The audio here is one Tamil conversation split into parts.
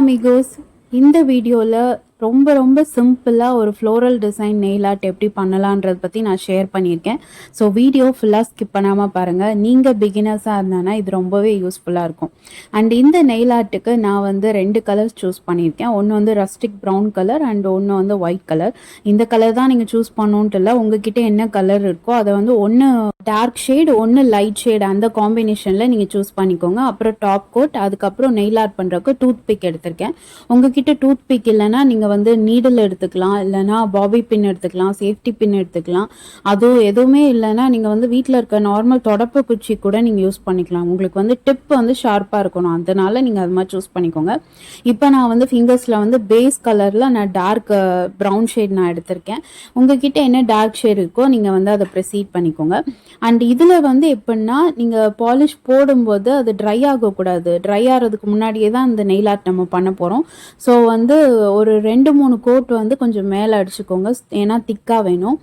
Hey amigos, இந்த வீடியோல ரொம்ப சிம்பிளா ஒரு ஃப்ளோரல் டிசைன் நெயில் ஆர்ட் எப்படி பண்ணலாம்ன்றத பத்தி நான் ஷேர் பண்ணியிருக்கேன். ஸோ வீடியோ ஃபுல்லா ஸ்கிப் பண்ணாம பாருங்க. நீங்க பிகினர்ஸா இருந்தானா இது ரொம்பவே யூஸ்ஃபுல்லா இருக்கும். அண்ட் இந்த நெயில் ஆர்ட்டுக்கு நான் வந்து 2 கலர்ஸ் சூஸ் பண்ணியிருக்கேன். ஒன்று வந்து ரஸ்டிக் ப்ரௌன் கலர் அண்ட் ஒன்று வந்து ஒயிட் கலர். இந்த கலர் தான் நீங்க சூஸ் பண்ணணுன்ட்டு இல்லை, உங்ககிட்ட என்ன கலர் இருக்கோ அதை வந்து ஒன்று டார்க் ஷேட் ஒன்று லைட் ஷேட் அந்த காம்பினேஷனில் நீங்கள் சூஸ் பண்ணிக்கோங்க. அப்புறம் டாப் கோட், அதுக்கப்புறம் நெயில் ஆர்ட் பண்ணுறதுக்கு டூத் பிக் எடுத்திருக்கேன். உங்ககிட்ட டூத் பிக் இல்லைன்னா நீங்கள் வந்து நீடில் எடுத்துக்கலாம், இல்லைனா பாபி பின் எடுத்துக்கலாம், சேஃப்டி பின் எடுத்துக்கலாம். அதுவும் எதுவுமே இல்லைன்னா நீங்கள் வந்து வீட்டில் இருக்க நார்மல் தொடப்பு குச்சி கூட நீங்கள் யூஸ் பண்ணிக்கலாம். உங்களுக்கு வந்து டிப் வந்து ஷார்ப்பாக இருக்கணும், அதனால நீங்கள் அது மாதிரி சூஸ் பண்ணிக்கோங்க. இப்போ நான் வந்து ஃபிங்கர்ஸில் வந்து பேஸ் கலரில் நான் டார்க் ப்ரௌன் ஷேட் நான் எடுத்திருக்கேன். உங்ககிட்ட என்ன டார்க் ஷேட் இருக்கோ நீங்கள் வந்து அதை ப்ரெசீட் பண்ணிக்கோங்க. அண்ட் இதில் வந்து எப்படின்னா நீங்கள் பாலிஷ் போடும்போது அது ட்ரை ஆகக்கூடாது. ட்ரை ஆகிறதுக்கு முன்னாடியே தான் இந்த நெயில் ஆர்ட் நம்ம பண்ண போகிறோம். ஸோ வந்து ஒரு 2-3 கோட் வந்து கொஞ்சம் மேலே அடிச்சுக்கோங்க, ஏன்னா திக்காக வேணும்.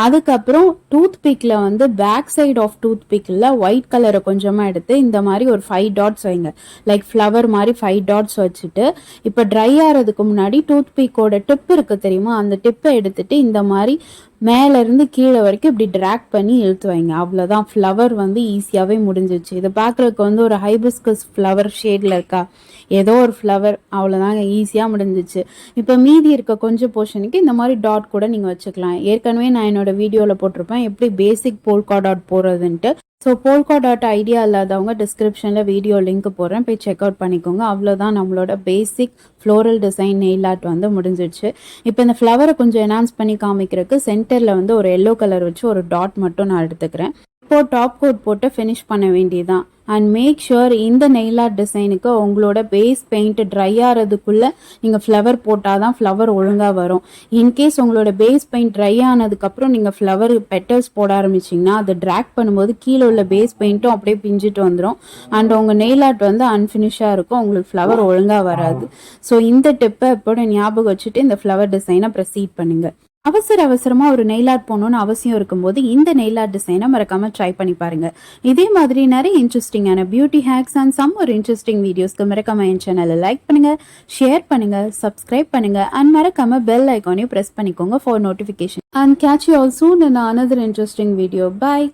அதுக்கப்புறம் டூத் பிக்கில் வந்து பேக் சைட் ஆஃப் டூத் பிக்கில் ஒயிட் கலரை கொஞ்சமாக எடுத்து இந்த மாதிரி ஒரு 5 டாட்ஸ் வைங்க. லைக் ஃப்ளவர் மாதிரி 5 டாட்ஸ் வச்சுட்டு இப்போ ட்ரை ஆகிறதுக்கு முன்னாடி டூத் பிக்கோட டிப் இருக்குது தெரியுமா, அந்த டிப்பை எடுத்துட்டு இந்த மாதிரி மேலேருந்து கீழே வரைக்கும் இப்படி ட்ராக் பண்ணி இழுத்து வைங்க. அவ்வளோதான், ஃப்ளவர் வந்து ஈஸியாகவே முடிஞ்சிச்சு. இதை பார்க்குறதுக்கு வந்து ஒரு ஹைபிஸ்கஸ் ஃப்ளவர் ஷேடில் இருக்கா, ஏதோ ஒரு ஃப்ளவர், அவ்வளோதாங்க, ஈஸியாக முடிஞ்சிச்சு. இப்போ மீதி இருக்க கொஞ்சம் போர்ஷனுக்கு இந்த மாதிரி டாட் கூட நீங்கள் வச்சுக்கலாம். ஏற்கனவே நான் என்னோட வீடியோவில் போட்டிருப்பேன் எப்படி பேசிக் போல்கா டாட் போடுறதுன்ட்டு. ஸோ போல்கா டாட் ஐடியா இல்லாதவங்க டிஸ்கிரிப்ஷனில் வீடியோ லிங்க் போடுறேன், போய் செக் அவுட் பண்ணிக்கோங்க. அவ்வளோதான், நம்மளோட பேசிக் ஃப்ளோரல் டிசைன் நெயில் ஆர்ட் வந்து முடிஞ்சிடுச்சு. இப்போ இந்த ஃப்ளவரை கொஞ்சம் என்ஹான்ஸ் பண்ணி காமிக்கிறதுக்கு சென்டரில் வந்து ஒரு எல்லோ கலர் வச்சு ஒரு டாட் மட்டும் நான் எடுத்துக்கிறேன். இப்போ டாப் கோட் போட்டு ஃபினிஷ் பண்ண வேண்டியதான். அண்ட் மேக் ஷுர் இந்த நெயில் ஆர்ட் டிசைனுக்கு உங்களோட பேஸ் பெயிண்ட் ட்ரை ஆகிறதுக்குள்ளே நீங்கள் ஃப்ளவர் போட்டால் தான் ஃப்ளவர் ஒழுங்காக வரும். இன்கேஸ் உங்களோட பேஸ் பெயிண்ட் ட்ரை ஆனதுக்கப்புறம் நீங்கள் ஃப்ளவர் பெட்டல்ஸ் போட ஆரம்பிச்சிங்கன்னா அதை ட்ராக் பண்ணும்போது கீழே உள்ள பேஸ் பெயிண்ட்டும் அப்படியே பிஞ்சிட்டு வந்துடும். அண்ட் உங்கள் நெயில் ஆர்ட் வந்து அன்ஃபினிஷாக இருக்கும், உங்களுக்கு ஃப்ளவர் ஒழுங்காக வராது. ஸோ இந்த டிப்பை எப்போட ஞாபகம் வச்சுட்டு இந்த ஃப்ளவர் டிசைனை ப்ரொசீட் பண்ணுங்கள். அவசரமாக ஒரு நெயில் ஆர்ட் போகணுன்னு அவசியம் இருக்கும்போது இந்த நெயில் ஆர்ட் டிசைனை மறக்காமல் ட்ரை பண்ணி பாருங்கள். இதே மாதிரி நிறைய இன்ட்ரெஸ்டிங்கான பியூட்டி ஹேக்ஸ் அண்ட் சம் ஒரு இன்ட்ரெஸ்டிங் வீடியோஸ்க்கு மறக்காமல் என் சேனலை லைக் பண்ணுங்கள், ஷேர் பண்ணுங்கள், சப்ஸ்கிரைப் பண்ணுங்கள் அண்ட் மறக்காமல் பெல் ஐக்கானையும் ப்ரெஸ் பண்ணிக்கோங்க for notification. And catch you all soon in another interesting video. Bye.